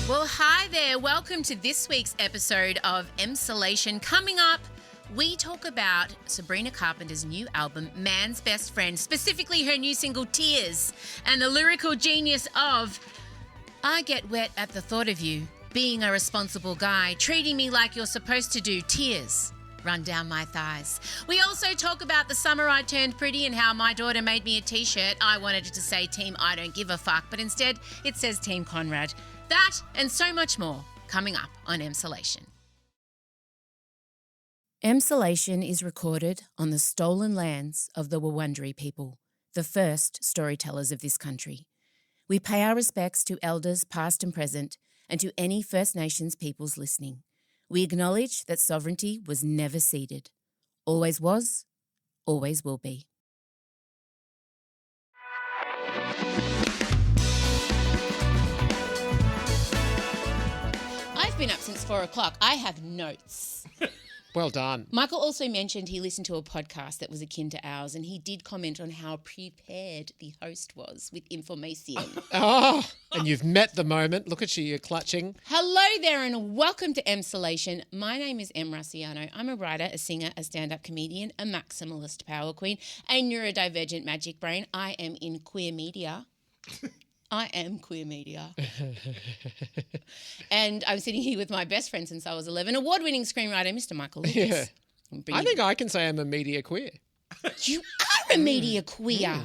Well, hi there. Welcome to this week's episode of Emsolation. Coming up, we talk about Sabrina Carpenter's new album, Man's Best Friend, specifically her new single, Tears, and the lyrical genius of I get wet at the thought of you, being a responsible guy, treating me like you're supposed to do, tears run down my thighs. We also talk about the summer I turned pretty and how my daughter made me a t-shirt. I wanted it to say Team I Don't Give a Fuck, but instead it says Team Conrad. That and so much more coming up on Emsolation. Emsolation is recorded on the stolen lands of the Wurundjeri people, the first storytellers of this country. We pay our respects to elders past and present and to any First Nations peoples listening. We acknowledge that sovereignty was never ceded. Always was, always will be. I've been up since 4 o'clock. I have notes. Well done. Michael also mentioned he listened to a podcast that was akin to ours, and he did comment on how prepared the host was with information. Oh, and you've met the moment. Look at you, you're clutching. Hello there and welcome to Emsolation. My name is Em Rusciano. I'm a writer, a singer, a stand-up comedian, a maximalist power queen, a neurodivergent magic brain. I am in queer media. I am queer media. And I'm sitting here with my best friend since I was 11, award-winning screenwriter, Mr. Michael Lucas. Yeah. I think I can say I'm a media queer. You are a media queer.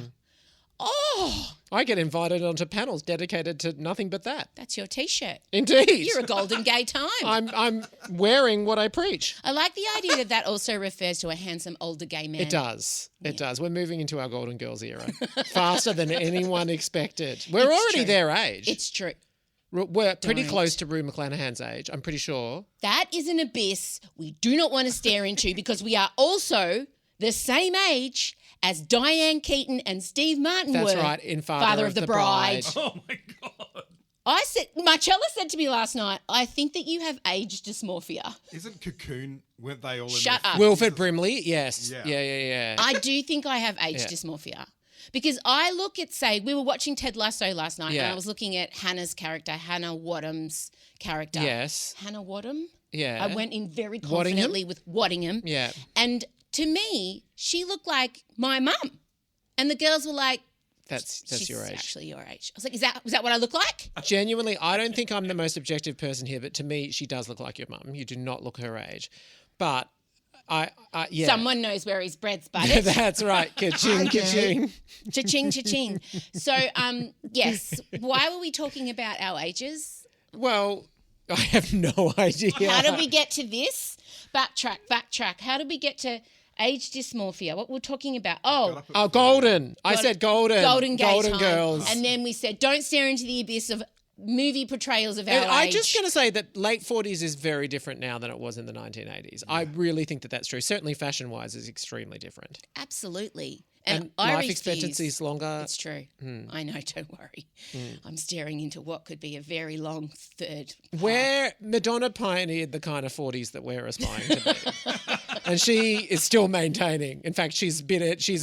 Oh. I get invited onto panels dedicated to nothing but that. That's your T-shirt. Indeed. You're a golden gay time. I'm wearing what I preach. I like the idea that also refers to a handsome older gay man. It does. It does. We're moving into our Golden Girls era faster than anyone expected. We're already their age. It's true. We're pretty close to Rue McClanahan's age, I'm pretty sure. That is an abyss we do not want to stare into because we are also the same age as Diane Keaton and Steve Martin were. That's right, in Father of the Bride. Oh, my God. Marcella said to me last night, I think that you have age dysmorphia. Isn't Cocoon, weren't they all in Shut up. Wilfred Brimley, yes. Yeah. I do think I have age dysmorphia. Because I look at, say, we were watching Ted Lasso last night and I was looking at Hannah's character, Hannah Wadham's character. Yes. Hannah Wadham? Yeah. I went in very confidently with Waddingham. Yeah. And to me, she looked like my mum. And the girls were like, That's your age. Actually your age. I was like, was that what I look like? Genuinely, I don't think I'm the most objective person here, but to me, she does look like your mum. You do not look her age. But yeah. Someone knows where his bread's buttered. That's right. Ka-ching, ka-ching. Cha-ching, cha-ching. So, yes, why were we talking about our ages? Well, I have no idea. How did we get to this? Backtrack. How did we get to age dysmorphia? What we're talking about? Oh, golden. I said golden. Golden gay Golden time. girls. And then we said, don't stare into the abyss of movie portrayals of our age. I'm just going to say that late 40s is very different now than it was in the 1980s. I really think that that's true. Certainly fashion-wise is extremely different. Absolutely. And life expectancy is longer. It's true. I know, don't worry. I'm staring into what could be a very long third path. Where Madonna pioneered the kind of 40s that we're aspiring to be. And she is still maintaining. In fact, she's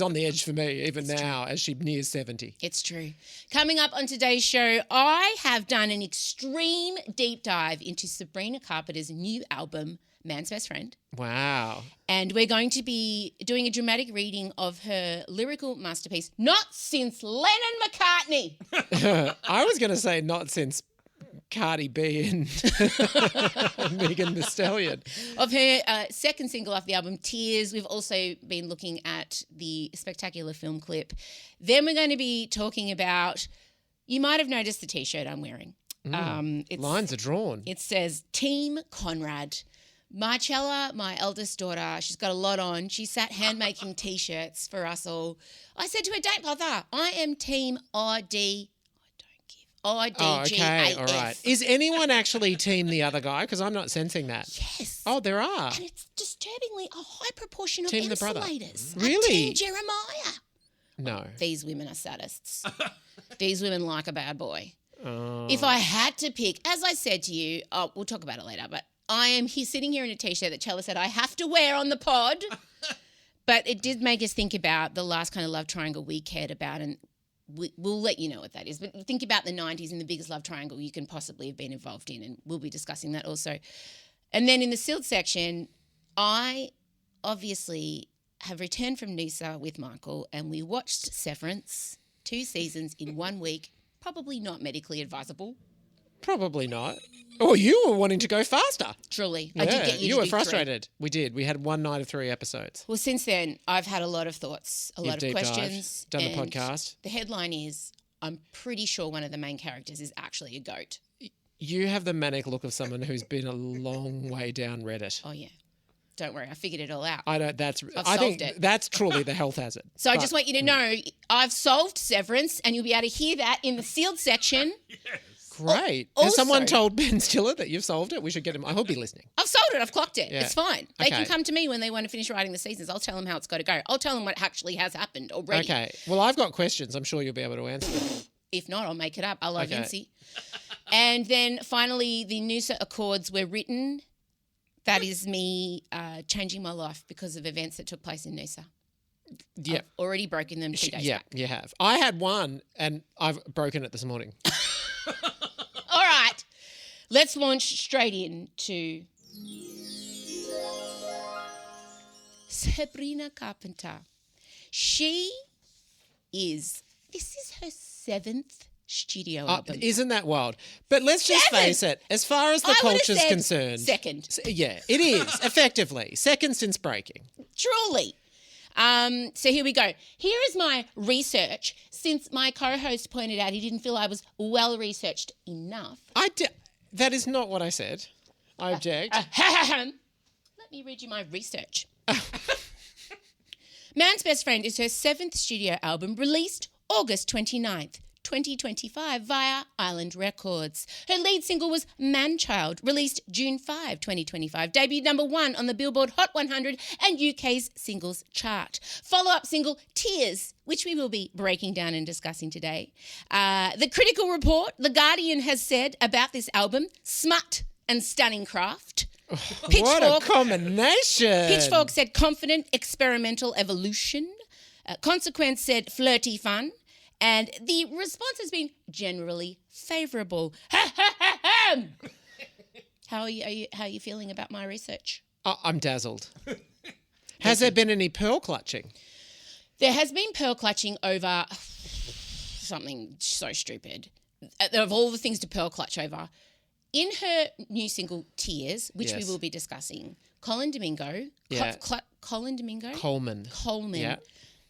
on the edge for me even now as she nears 70. It's true. Coming up on today's show, I have done an extreme deep dive into Sabrina Carpenter's new album, Man's Best Friend. Wow. And we're going to be doing a dramatic reading of her lyrical masterpiece, Not Since Lennon McCartney. I was going to say not since Cardi B and Megan Thee Stallion. Of her second single off the album, Tears. We've also been looking at the spectacular film clip. Then we're going to be talking about, you might have noticed the T-shirt I'm wearing. Lines are drawn. It says Team Conrad. Marcella, my eldest daughter, she's got a lot on. She sat hand-making T-shirts for us all. I said to her, don't bother. I am Team ID. I don't give. Oh, okay, all right. Is anyone actually team the other guy? Because I'm not sensing that. Yes. Oh, there are. And it's disturbingly a high proportion of Team the brother. insulators. Really? Team Jeremiah. No. These women are sadists. These women like a bad boy. If I had to pick, as I said to you, we'll talk about it later, but I am sitting here in a T-shirt that Chella said I have to wear on the pod. But it did make us think about the last kind of love triangle we cared about. And we'll let you know what that is. But think about the 90s and the biggest love triangle you can possibly have been involved in, and we'll be discussing that also. And then in the sealed section, I obviously have returned from Noosa with Michael, and we watched Severance, 2 seasons in 1 week. Probably not medically advisable. Probably not. Oh, you were wanting to go faster. Truly. Yeah, I did get you to were do frustrated. 3. We did. We had one night of 3 episodes. Well, since then, I've had a lot of thoughts, a lot of deep questions. Done the and podcast. The headline is, I'm pretty sure one of the main characters is actually a goat. You have the manic look of someone who's been a long way down Reddit. Oh, yeah. Don't worry, I figured it all out. I don't. I solved think it. that's truly the health hazard. So I just want you to know I've solved Severance, and you'll be able to hear that in the sealed section. Great. Also, Has someone told Ben Stiller that you've solved it? We should get him. I hope he'll be listening. I've sold it. I've clocked it. Yeah. It's fine. They can Okay. come to me when they want to finish writing the seasons. I'll tell them how it's got to go. I'll tell them what actually has happened already. Okay. Well, I've got questions. I'm sure you'll be able to answer them. If not, I'll make it up. I love Okay. Vinci. And then finally, the Noosa Accords were written. That is me changing my life because of events that took place in Noosa. Yeah. I've already broken them 2 days Yeah, back. you have. I had one and I've broken it this morning. All right. Let's launch straight into Sabrina Carpenter. This is her 7th studio album. Isn't that wild? But let's just 7! face it. As far as the I would've culture's said concerned. second. Yeah, it is, effectively. Second since breaking. Truly. So here we go. Here is my research. Since my co-host pointed out he didn't feel I was well-researched enough. That is not what I said. I object. Let me read you my research. Man's Best Friend is her 7th studio album, released August 29th, 2025 via Island Records. Her lead single was Man-Child, released June 5, 2025, debuted number 1 on the Billboard Hot 100 and UK's singles chart. Follow-up single Tears, which we will be breaking down and discussing today. The critical report, The Guardian has said about this album, smut and stunning craft. What a combination. Pitchfork said confident experimental evolution. Consequence said flirty fun. And the response has been generally favourable. How are you feeling about my research? I'm dazzled. Has there been any pearl clutching? There has been pearl clutching over something so stupid. Of all the things to pearl clutch over, in her new single Tears, which we will be discussing, Colman Domingo. Yeah. Colman Domingo? Coleman. Yeah.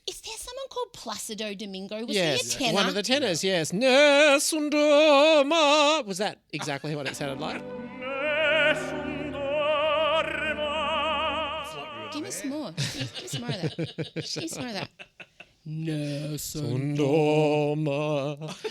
Is there someone called Placido Domingo? Was Yes, he a tenor? one of the tenors, yes. Nesundoma. Was that exactly what it sounded like? Give me some more. Give me some more of that. Give me some more of that. Sundoma.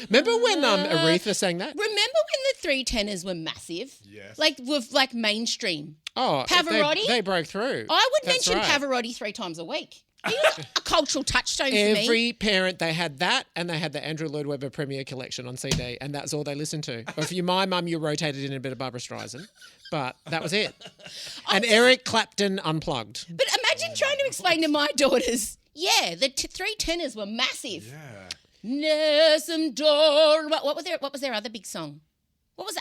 Remember when Aretha sang that? Remember when the 3 tenors were massive? Yes. Like mainstream. Oh, Pavarotti? They broke through. I would That's mention right. Pavarotti 3 times a week. He was a cultural touchstone for me. Every parent, they had that and they had the Andrew Lloyd Webber Premier Collection on CD, and that's all they listened to. Or if you're my mum, you rotated in a bit of Barbra Streisand, but that was it. And Eric Clapton Unplugged. But imagine trying to explain to my daughters, the 3 tenors were massive. Yeah. What was their other big song? What was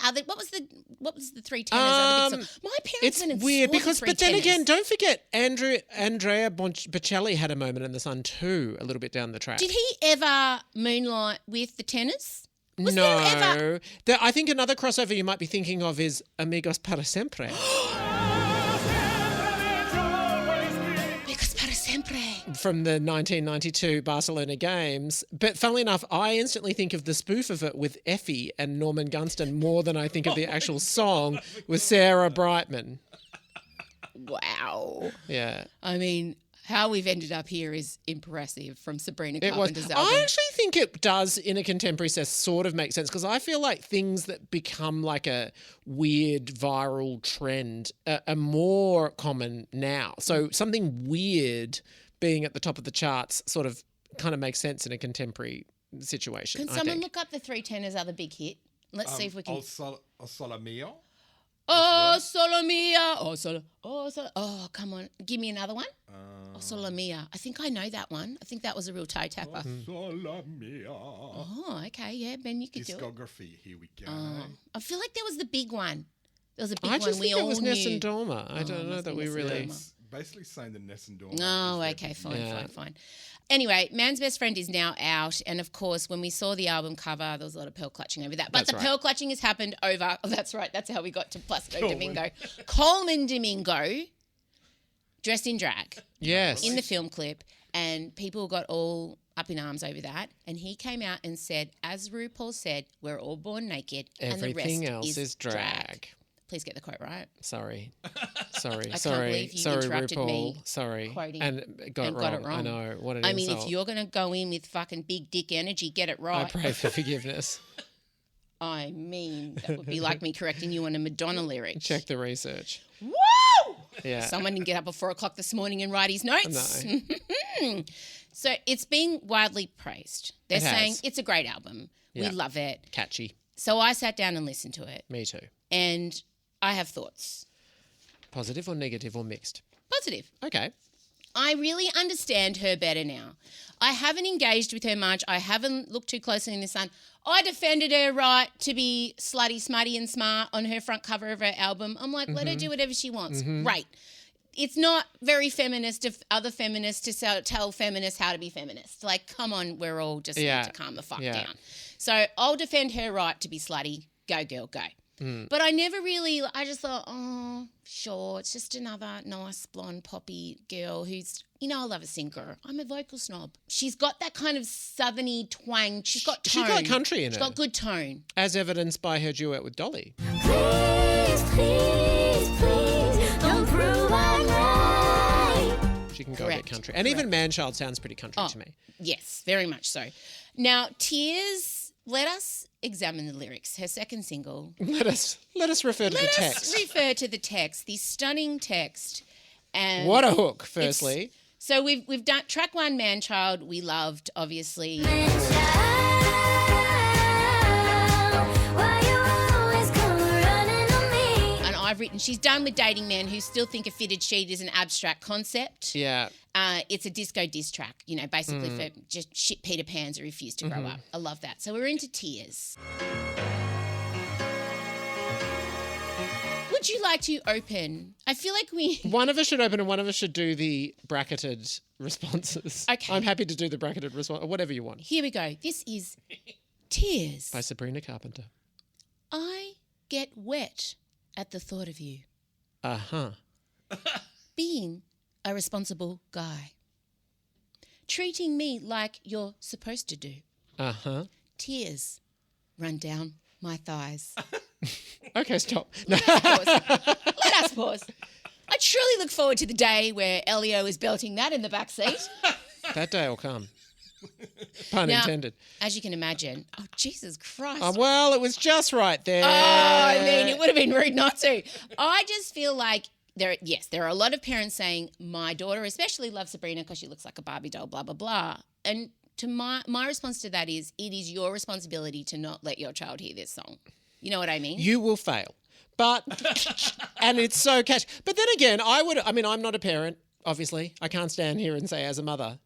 the 3 tenors other big song? My parents It's went and weird saw the because, 3 but then tenors. again, don't forget Andrea Bocelli had a moment in the sun too, a little bit down the track. Did he ever moonlight with the tenors? Was no. there ever... I think another crossover you might be thinking of is Amigos para Siempre. Because para siempre. From the 1992 Barcelona Games. But funnily enough, I instantly think of the spoof of it with Effie and Norman Gunston more than I think of the actual song with Sarah Brightman. Wow. Yeah. I mean, how we've ended up here is impressive from Sabrina It was. Carpenter's album. I actually think it does, in a contemporary sense, sort of make sense because I feel like things that become like a weird viral trend are more common now. So something weird being at the top of the charts sort of kind of makes sense in a contemporary situation. Can I someone think. look up the 3 tenors other big hit? Let's see if we can. O Sole Mio. Oh, solo mia. Oh, solo. Oh, come on. Give me another one. Oh, Sola Mia. I think I know that one. I think that was a real toe tapper. Sola Mia. Oh, okay. Yeah, Ben, you could do it. Discography. Here we go. I feel like there was the big one. There was a big I one just we think it all was knew. Ness and Dorma. I don't know must that be we Ness and really. Dorma. It's basically saying the Ness and Dawn. Oh, okay, fine. Anyway, Man's Best Friend is now out. And, of course, when we saw the album cover, there was a lot of pearl clutching over that. But That's the right. pearl clutching has happened over... Oh, that's right. That's how we got to Placido Domingo. Colman Domingo, dressed in drag. Yes. In the film clip. And people got all up in arms over that. And he came out and said, as RuPaul said, we're all born naked. Everything and the rest else is drag. Please get the quote right. Sorry, can't believe you interrupted RuPaul. me Sorry, quoting and got it wrong. I know what an I mean, insult. if you're going to go in with fucking big dick energy, get it I right. pray for forgiveness. I mean, that would be like me correcting you on a Madonna lyric. Check the research. Woo! Yeah. Someone didn't get up at 4 o'clock this morning and write his notes. No. So it's being widely praised. They're It saying has. it's a great album. Yeah. We love it. Catchy. So I sat down and listened to it, Me too. and I have thoughts. Positive or negative or mixed? Positive. Okay. I really understand her better now. I haven't engaged with her much. I haven't looked too closely in the sun. I defended her right to be slutty, smutty and smart on her front cover of her album. I'm like, let her do whatever she wants. Great. It's not very feminist of other feminists to tell feminists how to be feminists. Like, come on, we're all just need to calm the fuck down. So I'll defend her right to be slutty. Go, girl, go. But I never really, I just thought, oh, sure, it's just another nice blonde poppy girl who's, I love a singer. I'm a vocal snob. She's got that kind of southerny twang. She's got tone. She's got country in She's her. got good tone. As evidenced by her duet with Dolly. Please, don't prove I'm right. She can go Correct. a bit country. And even Manchild sounds pretty country to me. Yes, very much so. Now, Tears, let us examine the lyrics. Her second single. Let us refer to the Let text. us refer to the text, the stunning text. And What a hook, firstly. so we've done track 1, Manchild, we loved, obviously. Why you always come running on me? And I've written, she's done with dating men who still think a fitted sheet is an abstract concept. Yeah. It's a disco diss track, basically for just shit Peter Pans who refuse to grow up. I love that. So we're into Tears. Would you like to open? I feel like we... One of us should open and one of us should do the bracketed responses. Okay. I'm happy to do the bracketed response, or whatever you want. Here we go. This is Tears. By Sabrina Carpenter. I get wet at the thought of you. Uh-huh. Being a responsible guy. Treating me like you're supposed to do. Uh-huh. Tears run down my thighs. Okay, stop. No. Let us pause. I truly look forward to the day where Elio is belting that in the back seat. That day will come. Pun Now, intended. As you can imagine. Oh, Jesus Christ. Well, it was just right there. It would have been rude not to. I just feel like there are a lot of parents saying, my daughter especially loves Sabrina because she looks like a Barbie doll, blah, blah, blah. And to my response to that is, it is your responsibility to not let your child hear this song. You know what I mean? You will fail. But, and it's so catchy. But then again, I'm not a parent, obviously. I can't stand here and say as a mother.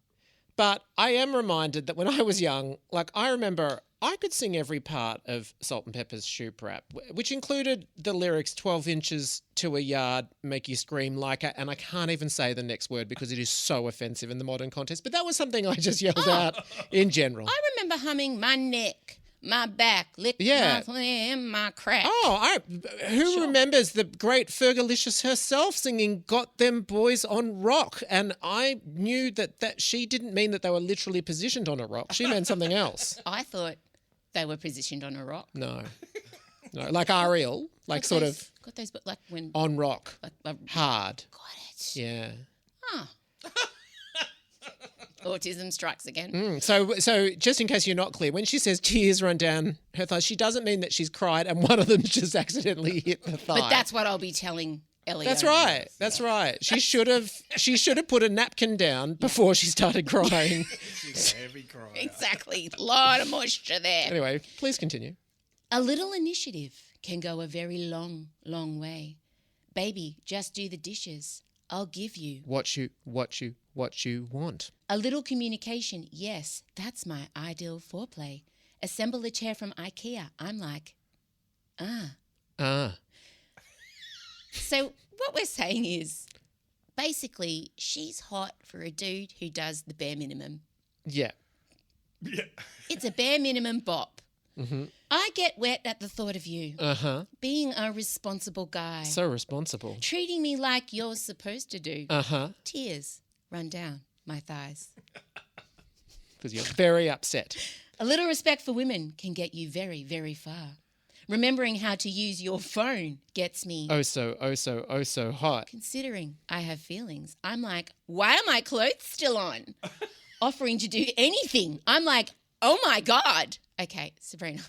But I am reminded that when I was young, I remember I could sing every part of Salt and Pepper's Shoop Rap, which included the lyrics 12 inches to a yard, make you scream like it. And I can't even say the next word because it is so offensive in the modern context. But that was something I just yelled out in general. I remember humming my neck, my back, lick Yeah. my crack. Who remembers the great Fergalicious herself singing Got Them Boys on Rock? And I knew that she didn't mean that they were literally positioned on a rock. She meant something else. I thought they were positioned on a rock. No, like Ariel, like sort of Got those, but like when... on rock, Got hard. it. Yeah. Autism strikes again. So just in case you're not clear, when she says tears run down her thighs, she doesn't mean that she's cried and one of them just accidentally hit the thigh. But that's what I'll be telling Ellie. That's right. That's right. She should have put a napkin down before she started crying. She's a heavy cry. Exactly. A lot of moisture there. Anyway, please continue. A little initiative can go a very long, long way. Baby, just do the dishes. I'll give you. Watch you what you want. A little communication. Yes, that's my ideal foreplay. Assemble a chair from IKEA. I'm like, Ah. So what we're saying is basically she's hot for a dude who does the bare minimum. Yeah. Yeah. It's a bare minimum bop. Mm-hmm. I get wet at the thought of you Uh-huh. being a responsible guy, So responsible. treating me like you're supposed to do. Uh-huh. Tears run down my thighs. Because you're very upset. A little respect for women can get you very, very far. Remembering how to use your phone gets me. Oh so hot. Considering I have feelings, I'm like, why are my clothes still on? Offering to do anything. I'm like, oh my God. Okay, Sabrina,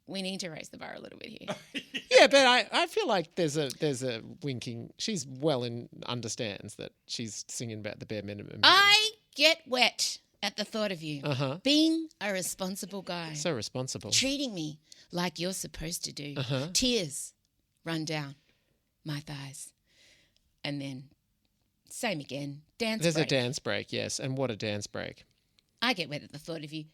we need to raise the bar a little bit here. Yeah, but I feel like there's a winking. She's understands that she's singing about the bare minimum. I get wet at the thought of you Uh-huh. being a responsible guy, So responsible. treating me like you're supposed to do. Uh-huh. Tears run down my thighs. And then same again, dance There's break. a dance break, yes. And what a dance break. I get wet at the thought of you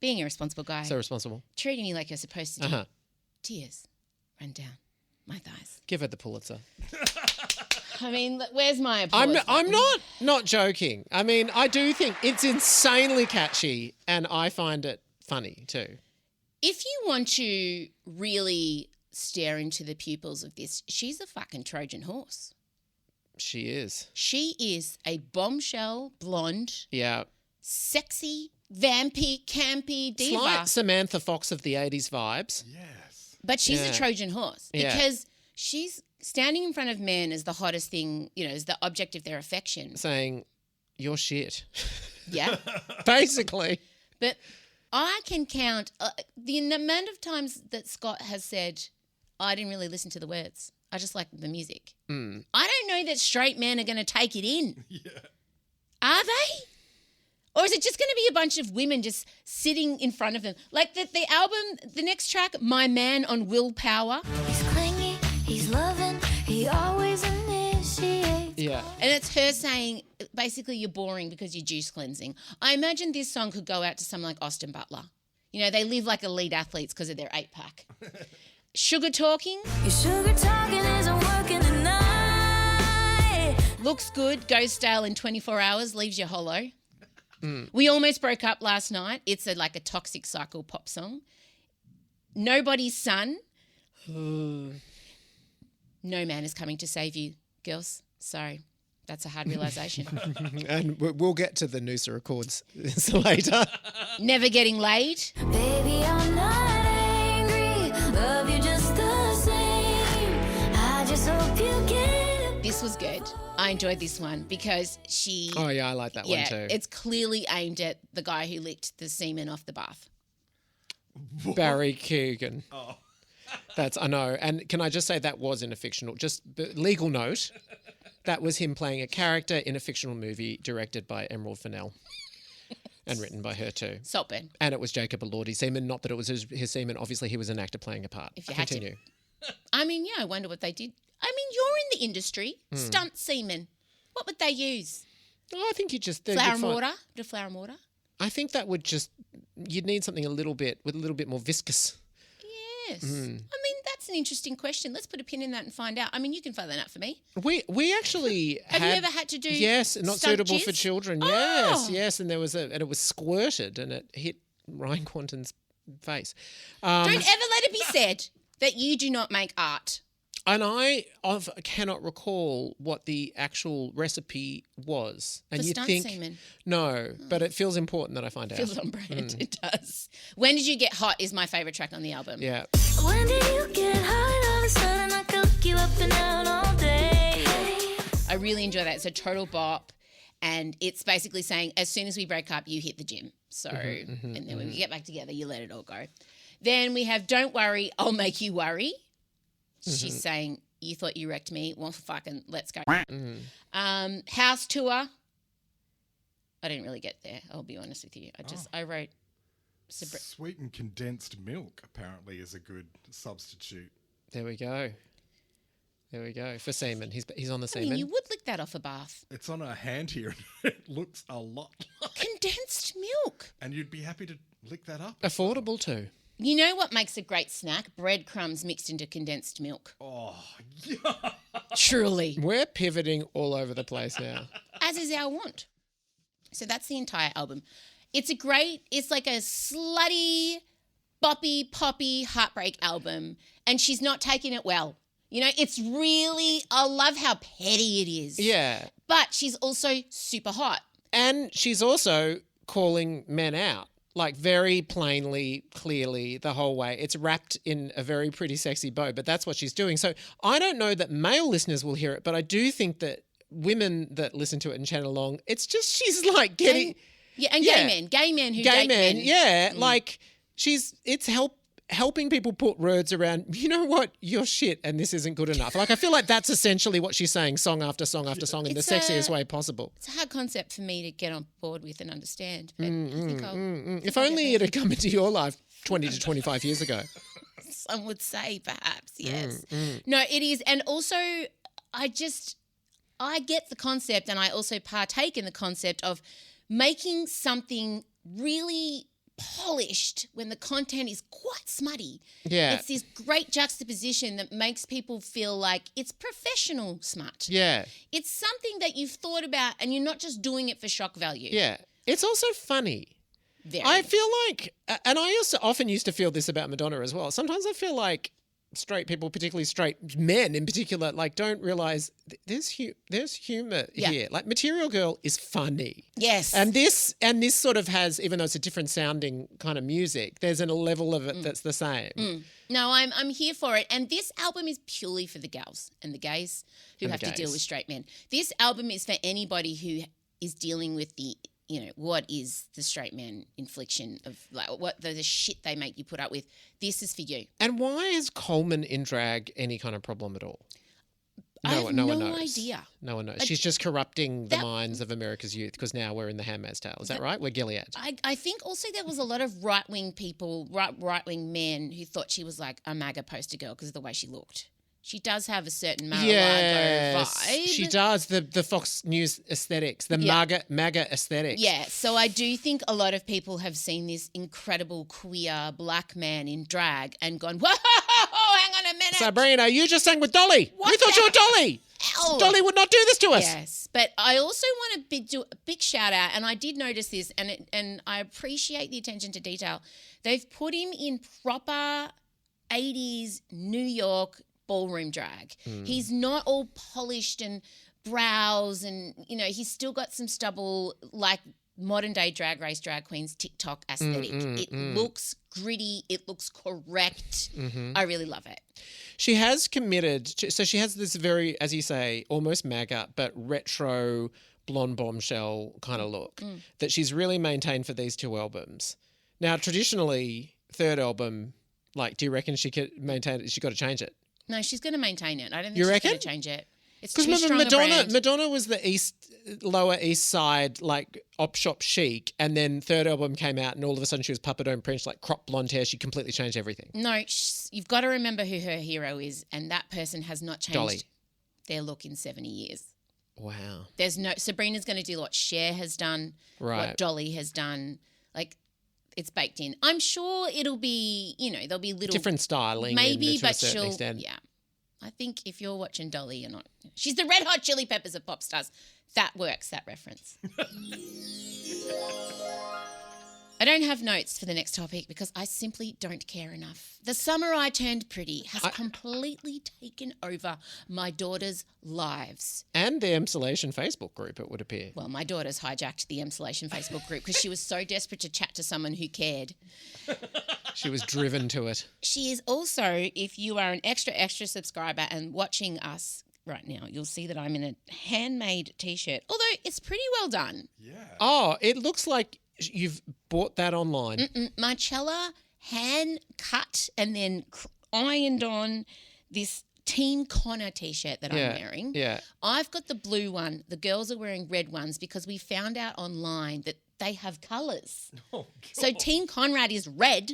being a responsible guy, So responsible. treating me like you're supposed to do. Uh-huh. Tears run down my thighs. Give her the Pulitzer. I mean, where's my applause? I'm not joking. I mean, I do think it's insanely catchy and I find it funny too. If you want to really stare into the pupils of this, she's a fucking Trojan horse. She is. She is a bombshell, blonde, Yeah. sexy, vampy, campy diva. It's like Samantha Fox of the 80s vibes. Yes. But she's Yeah. a Trojan horse Yeah. because she's standing in front of men as the hottest thing, as the object of their affection. Saying, you're shit. Yeah. Basically. But I can count the amount of times that Scott has said, I didn't really listen to the words. I just like the music. Mm. I don't know that straight men are going to take it in. Yeah. Are they? Or is it just going to be a bunch of women just sitting in front of them? Like the album, the next track, My Man on Willpower. He's clingy, he's loving, he always initiates. Yeah. And it's her saying, basically, you're boring because you're juice cleansing. I imagine this song could go out to someone like Austin Butler. They live like elite athletes because of their 8-pack. Sugar talking, Your sugar talking isn't working tonight. looks good, goes stale in 24 hours, leaves you hollow. We almost broke up last night. It's like a toxic cycle pop song. Nobody's son. No man is coming to save you, girls. Sorry. That's a hard realisation. And we'll get to the Noosa Records later. Never getting laid. Baby, I'm not angry. Love you just the same. I just hope you get it. This was good. I enjoyed this one because she... Oh, yeah, I like that one too. it's clearly aimed at the guy who licked the semen off the bath. Barry Keoghan. Oh. I know. And can I just say that was in a fictional, just legal note, that was him playing a character in a fictional movie directed by Emerald Fennell and written by her too. Saltburn. And it was Jacob Elordi's semen, not that it was his semen. Obviously, he was an actor playing a part. If you had to. Continue. I mean, yeah, I wonder what they did. I mean, you're in the industry. Stunt semen. What would they use? Oh, I think you just... Flour and water? Bit of flour and water? I think that would just... You'd need something with a little bit more viscous. Yes. I mean, that's an interesting question. Let's put a pin in that and find out. I mean, you can find that out for me. We actually Have you ever had to do Yes, not stunt suitable for jizz? children. Oh. Yes, and it was squirted and it hit Ryan Quanten's face. Don't ever let it be said that you do not make art. And I cannot recall what the actual recipe was. And For you'd stunt think semen. no, but it feels important that I find out. Feels on brand. It does. When Did You Get Hot is my favourite track on the album. Yeah. When did you get hot? All of a sudden I could look you up and down all day. I really enjoy that. It's a total bop. And it's basically saying, as soon as we break up, you hit the gym. So, and then when we get back together, you let it all go. Then we have Don't Worry, I'll Make You Worry. She's saying, you thought you wrecked me. Well, fucking let's go. House Tour. I didn't really get there. I'll be honest with you. I wrote... Sweetened condensed milk apparently is a good substitute. There we go. There we go. For semen. He's on the I semen. mean, you would lick that off a bath. It's on her hand here. And it looks a lot like. Condensed milk. And you'd be happy to lick that up. Affordable too. You know what makes a great snack? Breadcrumbs mixed into condensed milk. Oh, yeah. Truly. We're pivoting all over the place now. As is our want. So that's the entire album. It's like a slutty, boppy, poppy heartbreak album. And she's not taking it well. You know, it's really, I love how petty it is. Yeah. But she's also super hot. And she's also calling men out, like very plainly, clearly, the whole way. It's wrapped in a very pretty, sexy bow, but that's what she's doing. So I don't know that male listeners will hear it, but I do think that women that listen to it and chant along, it's just she's like getting... Gay men who date men. Yeah, like it's helping people put words around, you know what, you're shit and this isn't good enough. Like I feel like that's essentially what she's saying song after song after song in the sexiest way possible. It's a hard concept for me to get on board with and understand. But I think I'll If only it had come into your life 20 to 25 years ago. some would say perhaps, yes. No, it is. And also I get the concept, and I also partake in the concept of making something really polished when the content is quite smutty. Yeah. It's this great juxtaposition that makes people feel like it's professional smut. Yeah. It's something that you've thought about and you're not just doing it for shock value. Yeah. It's also funny. Very. I feel like, and I also often used to feel this about Madonna as well. Sometimes I feel like straight people, particularly straight men in particular, like don't realize there's humor here. Like Material Girl is funny. Yes. And this sort of has, even though it's a different sounding kind of music, there's a level of it that's the same. No, I'm here for it. And this album is purely for the gals and the gays who And the have to deal gays. with straight men. This album is for anybody who is dealing with what is the straight man infliction of like what the shit they make you put up with. This is for you. And why is Colman in drag any kind of problem at all? I have one no knows. idea. No one knows. She's just corrupting the minds of America's youth because now we're in the Handmaid's Tale. Is that right? We're Gilead. I think also there was a lot of right-wing people, right-wing men who thought she was like a MAGA poster girl because of the way she looked. She does have a certain Mar-a-Lago vibe. She does. The Fox News aesthetics, the MAGA aesthetics. Yeah, so I do think a lot of people have seen this incredible queer black man in drag and gone, whoa, hang on a minute. Sabrina, you just sang with Dolly. What We thought you were Dolly. hell? Dolly would not do this to us. Yes, but I also want to do a big shout out, and I did notice this, and I appreciate the attention to detail. They've put him in proper 80s New York ballroom drag. He's not all polished and brows and, he's still got some stubble like modern day drag race drag queens TikTok aesthetic. It looks gritty. It looks correct. I really love it. She has committed so she has this very, as you say, almost MAGA but retro blonde bombshell kind of look that she's really maintained for these two albums. Now, traditionally, third album, like, do you reckon she could maintain it? She's got to change it. No, she's going to maintain it. I don't think You she's reckon? going to change it. It's Because too strong remember, a brand. Madonna was the lower east side, like op shop chic, and then third album came out, and all of a sudden she was Papa Don't Preach, like crop blonde hair. She completely changed everything. No, you've got to remember who her hero is, and that person has not changed Dolly. their look in 70 years. Wow. Sabrina's going to do what Cher has done, Right. what Dolly has done. Like, it's baked in. I'm sure it'll be, there'll be little Different styling, maybe, to a but certain she'll, extent. yeah. I think if you're watching Dolly, you're not. She's the Red Hot Chili Peppers of pop stars. That works, that reference. I don't have notes for the next topic because I simply don't care enough. The Summer I Turned Pretty has completely taken over my daughter's lives. And the Emsolation Facebook group, it would appear. Well, my daughter's hijacked the Emsolation Facebook group because she was so desperate to chat to someone who cared. She was driven to it. She is also, if you are an extra subscriber and watching us right now, you'll see that I'm in a handmade T-shirt, although it's pretty well done. Yeah. Oh, it looks like you've bought that online. Marcella hand cut and then ironed on this Team Connor T-shirt that I'm wearing. Yeah. I've got the blue one. The girls are wearing red ones because we found out online that they have colours. Oh, So Team Conrad is red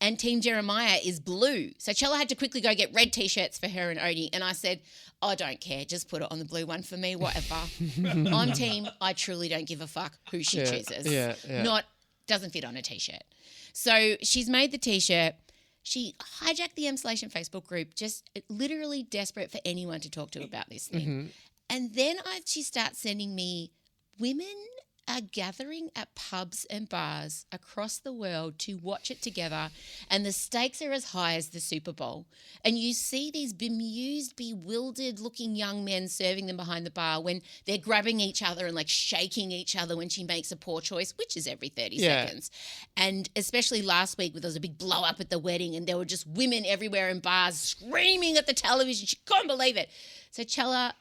and Team Jeremiah is blue. So Chella had to quickly go get red T-shirts for her and Odie. And I said, I don't care. Just put it on the blue one for me, whatever. I'm team, I truly don't give a fuck who she chooses. Yeah. Doesn't fit on a T-shirt. So she's made the T-shirt. She hijacked the Emsolation Facebook group, just literally desperate for anyone to talk to about this thing. Mm-hmm. And then she starts sending me, women are gathering at pubs and bars across the world to watch it together, and the stakes are as high as the Super Bowl. And you see these bemused, bewildered-looking young men serving them behind the bar when they're grabbing each other and like shaking each other when she makes a poor choice, which is every 30 seconds. And especially last week, where there was a big blow-up at the wedding and there were just women everywhere in bars screaming at the television. She couldn't believe it. So Chella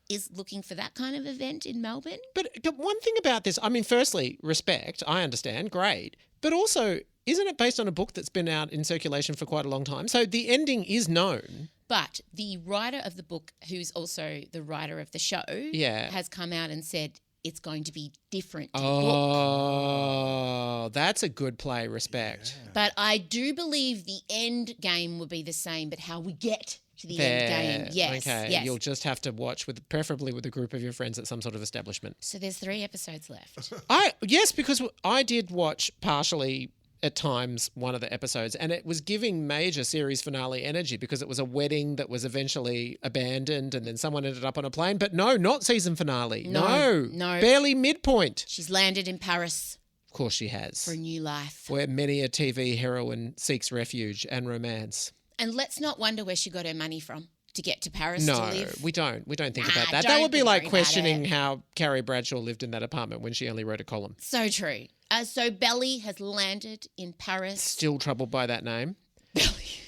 is looking for that kind of event in Melbourne. But one thing about this, I mean, firstly, respect, I understand, great. But also, isn't it based on a book that's been out in circulation for quite a long time? So the ending is known. But the writer of the book, who's also the writer of the show, has come out and said it's going to be different to the book. Oh, that's a good play, respect. Yeah. But I do believe the end game will be the same, but how we get to the end game, yes. Okay, yes. you'll just have to watch preferably with a group of your friends at some sort of establishment. So there's 3 episodes left. Yes, because I did watch partially at times one of the episodes, and it was giving major series finale energy because it was a wedding that was eventually abandoned and then someone ended up on a plane. But no, not season finale. No. Barely midpoint. She's landed in Paris. Of course she has. For a new life. Where many a TV heroine seeks refuge and romance. And let's not wonder where she got her money from to get to Paris no, to live. we don't think about that. Don't That would be like worry about questioning it. how Carrie Bradshaw lived in that apartment when she only wrote a column. So true. So Belly has landed in Paris. Still troubled by that name. Belly.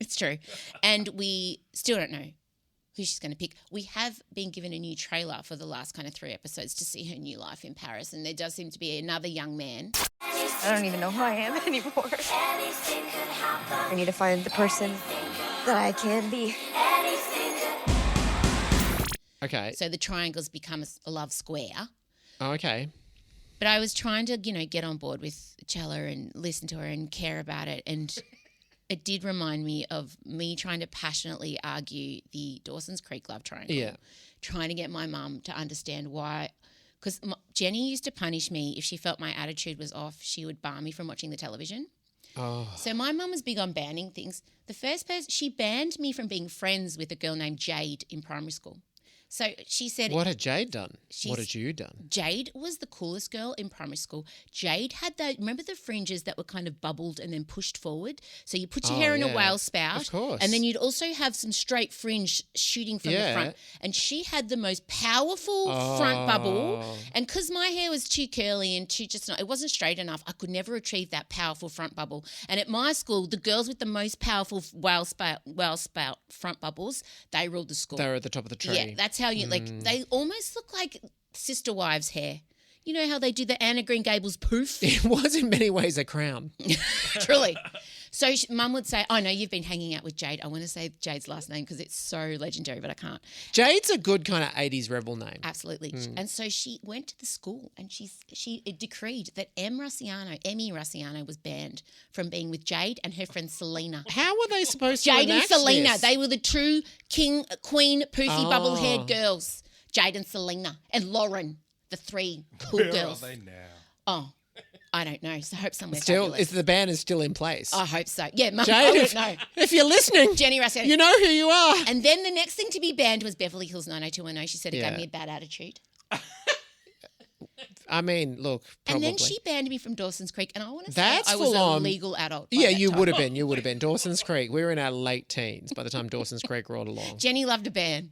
It's true. And we still don't know who she's going to pick. We have been given a new trailer for the last kind of 3 episodes to see her new life in Paris. And there does seem to be another young man. I don't even know who I am anymore. I need to find the person that I can be. Okay. So the triangle's become a love square. Oh, okay. But I was trying to, get on board with Chella and listen to her and care about it. And it did remind me of me trying to passionately argue the Dawson's Creek love triangle. Yeah. Trying to get my mum to understand why. Because Jenny used to punish me if she felt my attitude was off. She would bar me from watching the television. Oh. So my mum was big on banning things. The first person, she banned me from being friends with a girl named Jade in primary school. So she said... What had Jade done? What had you done? Jade was the coolest girl in primary school. Jade had remember the fringes that were kind of bubbled and then pushed forward? So you put your hair in a whale spout. Of course. And then you'd also have some straight fringe shooting from the front. And she had the most powerful front bubble. And because my hair was too curly and it wasn't straight enough, I could never achieve that powerful front bubble. And at my school, the girls with the most powerful whale spout front bubbles, they ruled the school. They were at the top of the tree. Yeah, that's how you, they almost look like sister wives' hair. You know how they do the Anna Green Gables poof? It was in many ways a crown. Truly. So Mum would say, oh, no, you've been hanging out with Jade. I want to say Jade's last name because it's so legendary, but I can't. Jade's a good kind of 80s rebel name. Absolutely. And so she went to the school and she decreed that Emmy Rusciano was banned from being with Jade and her friend Selena. How were they supposed to Jade and enact Selena, this? they were the true queen, poofy, bubble-haired girls. Jade and Selena and Lauren, the 3 cool Where girls. are they now? Oh, I don't know. So I hope somewhere Still, fabulous. the band is still in place. I hope so. Yeah, Mum, I Jade, don't know. if you're listening, Jenny Rusciano. you know who you are. And then the next thing to be banned was Beverly Hills 90210. She said it Yeah. gave me a bad attitude. I mean, look, probably. And then she banned me from Dawson's Creek, and I want to say That's I was full a on. legal adult. by Yeah, that you time. would have been. You would have been. Dawson's Creek. We were in our late teens by the time Dawson's Creek rolled along. Jenny loved a ban.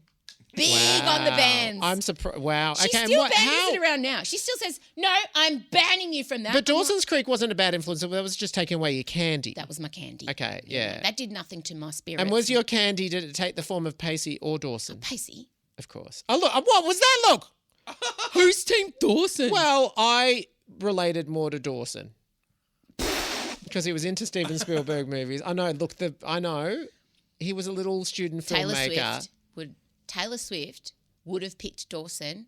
Big on the bans. I'm surprised. Wow. She okay, still and bans how? it around now. She still says, no, I'm banning you from that. But Dawson's Creek wasn't a bad influence. That was just taking away your candy. That was my candy. Okay, yeah. That did nothing to my spirit. And was your candy, did it take the form of Pacey or Dawson? Pacey? Of course. Oh, look, what was that? Look. Who's Team Dawson? Well, I related more to Dawson because he was into Steven Spielberg movies. I know. Look, I know he was a little student filmmaker. Taylor Swift would have picked Dawson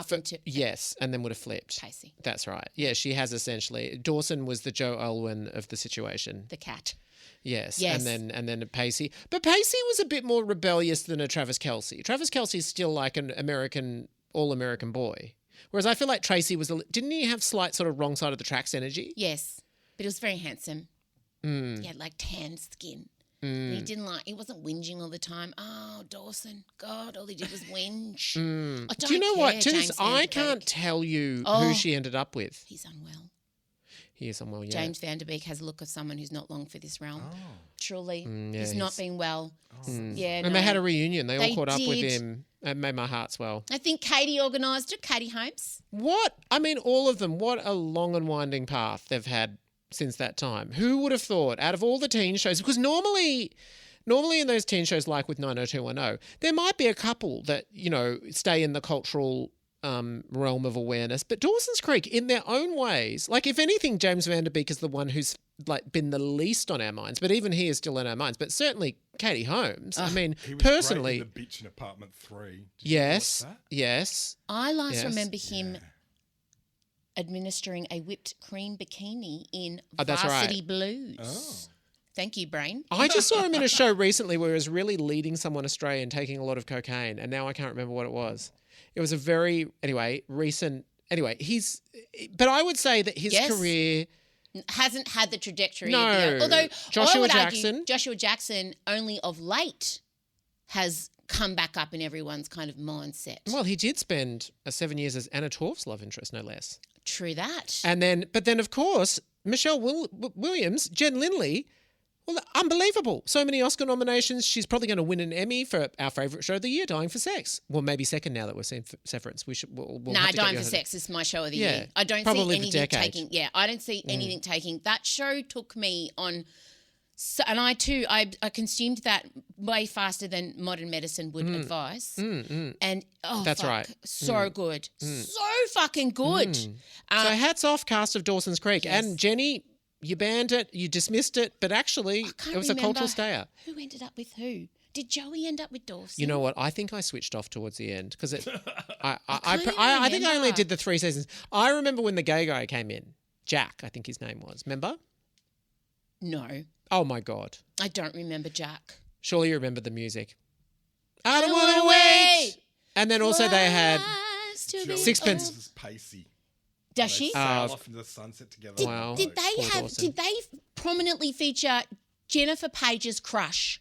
up into Yes, and then would have flipped. Pacey, That's right. Yeah, she has essentially. Dawson was the Joe Alwyn of the situation. the cat. Yes. Yes. And then a Pacey. But Pacey was a bit more rebellious than a Travis Kelce. Travis Kelce is still like an all-American boy. Whereas I feel like Tracy didn't he have slight sort of wrong side of the tracks energy? Yes, but he was very handsome. He had like tan skin. And he wasn't whinging all the time. Oh, Dawson, God, all he did was whinge. I don't Do you know what? care, To James this, Van I Der can't Beek. tell you Oh. who she ended up with. He's unwell. He is unwell, yeah. James Van Der Beek has a look of someone who's not long for this realm. Oh. Truly. yeah, he's not been well. Yeah, And they had a reunion. They all They caught up with did. him. It made my heart swell. I think Katie organised it, Katie Holmes. What? I mean, all of them. What a long and winding path they've had since that time. Who would have thought, out of all the teen shows, because normally in those teen shows like with 90210, there might be a couple that, stay in the cultural realm of awareness. But Dawson's Creek, in their own ways, like if anything, James Van Der Beek is the one who's like been the least on our minds, but even he is still in our minds. But certainly Katie Holmes. I mean, He was personally, great in The Bitch in Apartment 3. Did you watch yes, that? yes. I last Yes. remember him administering a whipped cream bikini in Oh, that's right. Varsity Blues. Oh. Thank you, Brain. I just saw him in a show recently where he was really leading someone astray and taking a lot of cocaine, and now I can't remember what it was. It was a very, recent. Anyway, but I would say that his Yes. career. Hasn't had the trajectory. No. Of the other. Although Joshua I would Jackson. argue Joshua Jackson only of late has come back up in everyone's kind of mindset. Well, he did spend 7 years as Anna Torv's love interest, no less. True that. But then of course Michelle Williams, Jen Lindley. Well, unbelievable. So many Oscar nominations. She's probably going to win an Emmy for our favourite show of the year, Dying for Sex. Well, maybe second now that we've seen Severance. We'll No, have to get Dying you for on- Sex is my show of the Yeah, year. I don't see probably the anything decade. taking. Yeah, I don't see anything taking. That show took me on, and I too, I consumed that way faster than modern medicine would advise. And That's fuck, right. so good, so fucking good. So hats off, cast of Dawson's Creek. Yes. And Jenny, you banned it, you dismissed it, but actually Can't it was a remember cultural stayer. Who ended up with who? Did Joey end up with Dawson? You know what? I think I switched off towards the end because I can't even think I only remember. did the 3 seasons. I remember when the gay guy came in, Jack, I think his name was. Remember? No, Oh my God! I don't remember Jack. Surely you remember the music. I don't want to wait. And then also they had Wants to be Sixpence. old. This is Pacey. Does They she? sail off into the sunset together. Did, Wow. did they Poor have? Dawson. Did they prominently feature Jennifer Page's crush?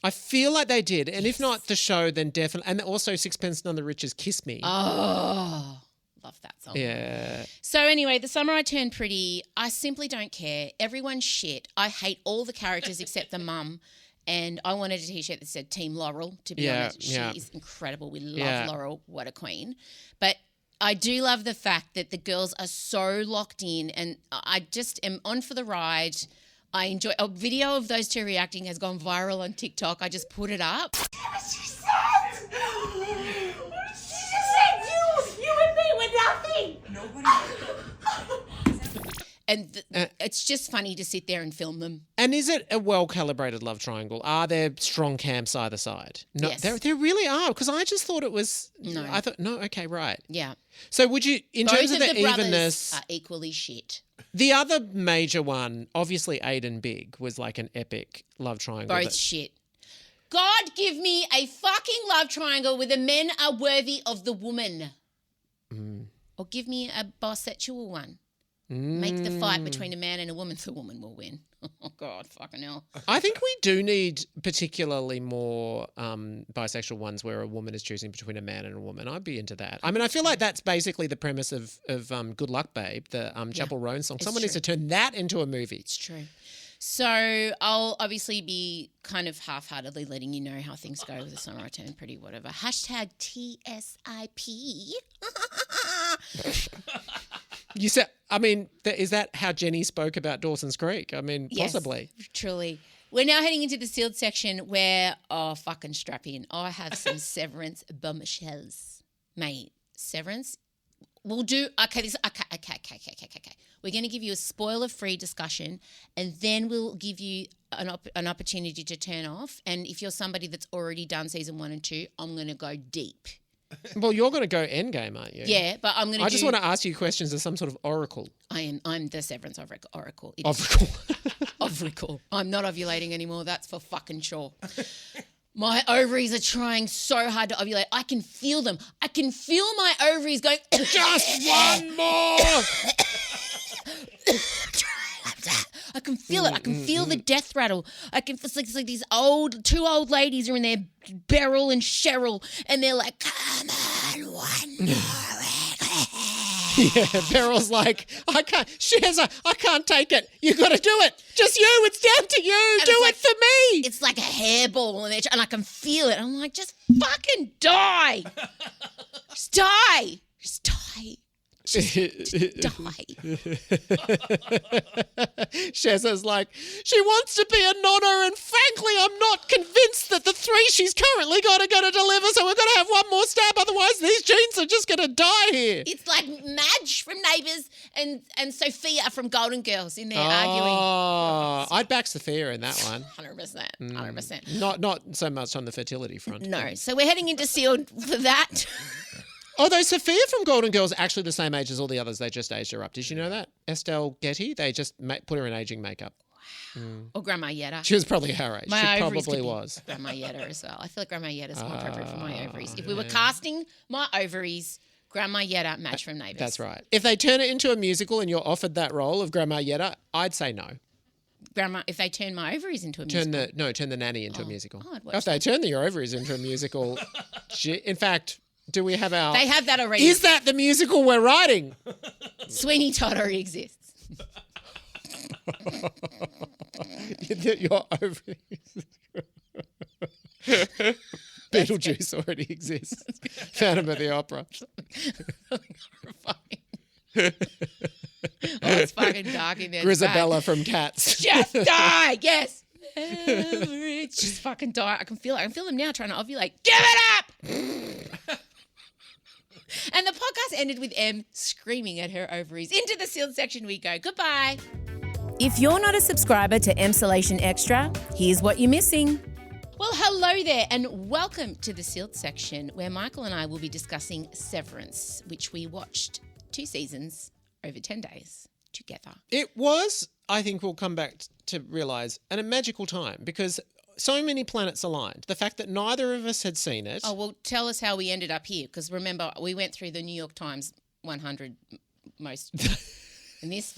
I feel like they did, and if not the show, then definitely. And also Sixpence None the Richer's "Kiss Me." Oh, love that song. Yeah. So anyway, the summer I turned pretty. I simply don't care. Everyone's shit. I hate all the characters except the mum. And I wanted a T-shirt that said Team Laurel. To be Yeah, honest, she yeah. is incredible. We love Yeah. Laurel. What a queen! But I do love the fact that the girls are so locked in, and I just am on for the ride. I enjoy a video of those two reacting has gone viral on TikTok. I just put it up. She said! She just said you and me were nothing! And it's just funny to sit there and film them. And is it a well-calibrated love triangle? Are there strong camps either side? No, Yes. there really are. Because I just thought it was. No. I thought no. Okay, right. Yeah. So would you, in Both terms of the brothers evenness, are equally shit. the other major one, obviously Aiden Big, was like an epic love triangle. Both that- shit. God give me a fucking love triangle where the men are worthy of the woman. Or give me a bisexual one. Make the fight between a man and a woman. The woman will win. Oh, God, fucking hell. I think we do need particularly more bisexual ones where a woman is choosing between a man and a woman. I'd be into that. I mean, I feel like that's basically the premise of Good Luck, Babe, the Chapel Roan song. Someone needs to turn that into a movie. It's true. So I'll obviously be kind of half-heartedly letting you know how things go with the summer I turn pretty, whatever. Hashtag TSIP. You said, I mean, is that how Jenny spoke about Dawson's Creek? I mean, Yes, possibly. truly. We're now heading into the sealed section where, fucking strap in. I have some Severance bombshells. Mate, Severance, we'll do, okay. We're going to give you a spoiler-free discussion, and then we'll give you an opportunity to turn off. And if you're somebody that's already done season 1 and 2, I'm going to go deep. Well, you're going to go Endgame, aren't you? Yeah, but I'm going to I just want to ask you questions as some sort of oracle. I'm the Severance oracle. It is Oracle. Oracle. I'm not ovulating anymore. That's for fucking sure. My ovaries are trying so hard to ovulate. I can feel them. I can feel my ovaries going. Just one more. I can feel it. I can feel the death rattle. It's like these two old ladies are in their Beryl and Cheryl, and they're like, "Come on, one more." Yeah, Beryl's like, I can't take it. You got to do it. Just you. It's down to you. And Do it's it like- for me. It's like a hairball, and I can feel it. I'm like, just fucking die. Just die. Just die. Just die. Shazza's like, she wants to be a nonna, and frankly, I'm not convinced that the 3 she's currently got are going to deliver, so we're going to have one more stab, otherwise these genes are just going to die here. It's like Madge from Neighbours and Sophia from Golden Girls in there arguing. Oh, I'd back Sophia in that one. 100%. 100%. Not so much on the fertility front. No. So we're heading into Sealed for that. Although Sophia from Golden Girls actually the same age as all the others, they just aged her up. Did you know that? Estelle Getty, they just put her in aging makeup. Or Grandma Yetta. She was probably her age. My She ovaries probably could be was. Grandma Yetta as well. I feel like Grandma Yetta's more appropriate for my ovaries. If we were casting my ovaries, Grandma Yetta, Madge from Neighbours. That's right. If they turn it into a musical and you're offered that role of Grandma Yetta, I'd say no. Grandma, if they turn my ovaries into a musical. Turn the nanny into a musical. I'd watch If they turn your ovaries into a musical, in fact, do we have our... They have that already. Is that the musical we're writing? Sweeney Todd already exists. Your ovaries... Beetlejuice already exists. Phantom of the Opera. Oh, it's fucking dark in there. Grisabella from Cats. Just die, yes. Just fucking die. I can feel it. I can feel them now trying to ovulate. Give it up! And the podcast ended with Em screaming at her ovaries. Into the sealed section we go. Goodbye. If you're not a subscriber to Emsolation Extra, here's what you're missing. Well, hello there, and welcome to the sealed section where Michael and I will be discussing Severance, which we watched 2 seasons over 10 days together. It was, I think we'll come back to realise, a magical time because so many planets aligned. The fact that neither of us had seen it. Oh, well, tell us how we ended up here, because remember, we went through the New York Times 100 most... And this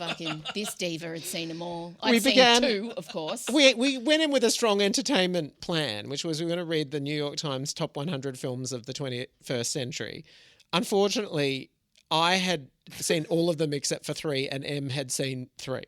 diva had seen them all. I'd seen 2, of course. We went in with a strong entertainment plan, which was we were going to read the New York Times top 100 films of the 21st century. Unfortunately, I had seen all of them except for 3, and Em had seen 3.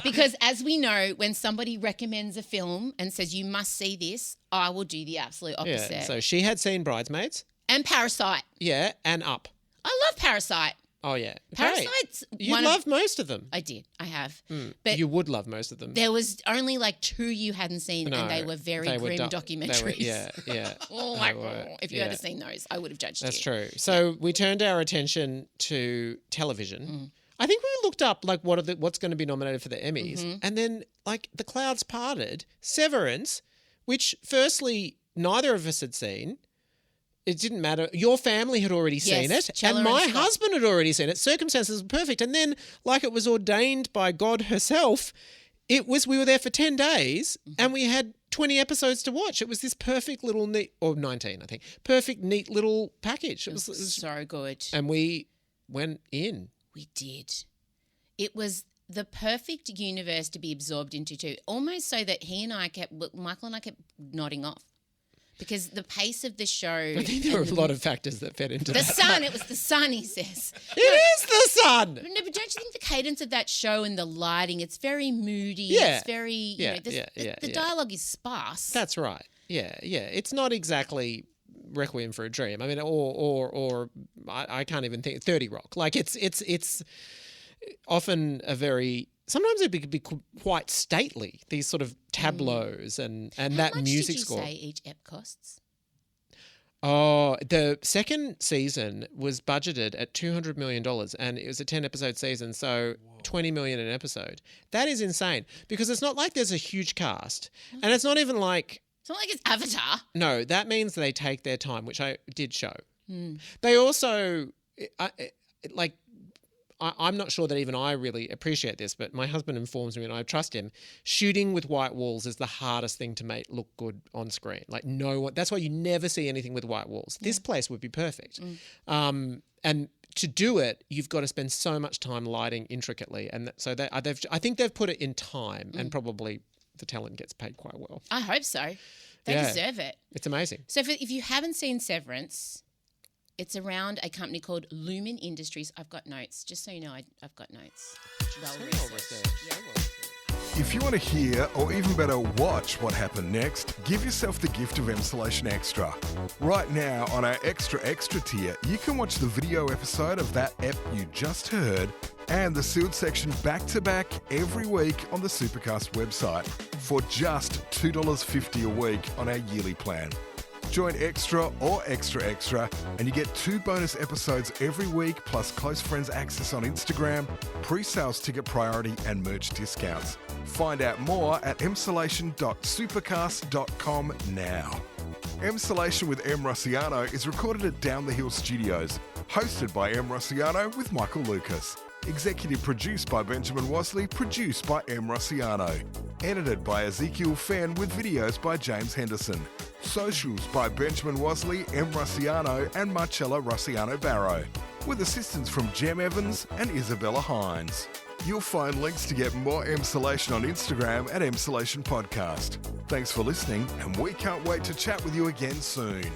Because as we know, when somebody recommends a film and says, you must see this, I will do the absolute opposite. Yeah, so she had seen Bridesmaids. And Parasite. Yeah, and Up. I love Parasite. Oh, yeah. Parasite's You love most of them. I did. I have. But You would love most of them. there was only like 2 you hadn't seen, and they were very grim documentaries. Yeah. Oh, They were, if you had seen those, I would have judged That's you. true. So we turned our attention to television. I think we looked up like what's going to be nominated for the Emmys, and then like the clouds parted. Severance, which firstly neither of us had seen. It didn't matter. Your family had already seen it, Chella and my and Scott. husband had already seen it. Circumstances were perfect, and then like it was ordained by God herself. We were there for 10 days, and we had 20 episodes to watch. It was this perfect little neat, or 19, I think, perfect neat little package. It was So good. and we went in. We did. It was the perfect universe to be absorbed into too, almost so that Michael and I kept nodding off. Because the pace of the show... I think there were a lot of factors that fed into The that. sun, it was the sun, he says. It is the sun. No, but don't you think the cadence of that show and the lighting, it's very moody. Yeah. It's very... the dialogue is sparse. That's right. Yeah. It's not exactly Requiem for a Dream. I mean, or I can't even think 30 Rock. Like it's often a very... Sometimes it could be quite stately, these sort of tableaus and that music score. How much did you say each ep costs? Oh, the second season was budgeted at $200 million, and it was a 10-episode season, so $20 million an episode. That is insane because it's not like there's a huge cast, and it's not even like It's not like it's Avatar. No, that means they take their time, which I did show. They also, I'm not sure that even I really appreciate this, but my husband informs me and I trust him. Shooting with white walls is the hardest thing to make look good on screen. Like no one, that's why you never see anything with white walls. This place would be perfect. And to do it, you've got to spend so much time lighting intricately. And so I think they've put it in time and probably the talent gets paid quite well. I hope so. They deserve it. It's amazing. So if you haven't seen Severance, it's around a company called Lumen Industries. I've got notes, just so you know. I've got notes. Well researched. Yeah. If you want to hear, or even better, watch what happened next, give yourself the gift of Emsolation Extra. Right now, on our Extra tier, you can watch the video episode of that ep you just heard and the sealed section back-to-back every week on the Supercast website for just $2.50 a week on our yearly plan. Join Extra or Extra, and you get 2 bonus episodes every week, plus close friends access on Instagram, pre-sales ticket priority, and merch discounts. Find out more at emsolation.supercast.com now. Emsolation with M. Rossiano is recorded at Down the Hill Studios, hosted by M. Rossiano with Michael Lucas. Executive produced by Benjamin Wasley, produced by M. Rossiano. Edited by Ezekiel Fenn with videos by James Henderson. Socials by Benjamin Wasley, M. Rossiano and Marcella Rossiano Barrow. With assistance from Jem Evans and Isabella Hines. You'll find links to get more Emsolation on Instagram at Emsolation Podcast. Thanks for listening, and we can't wait to chat with you again soon.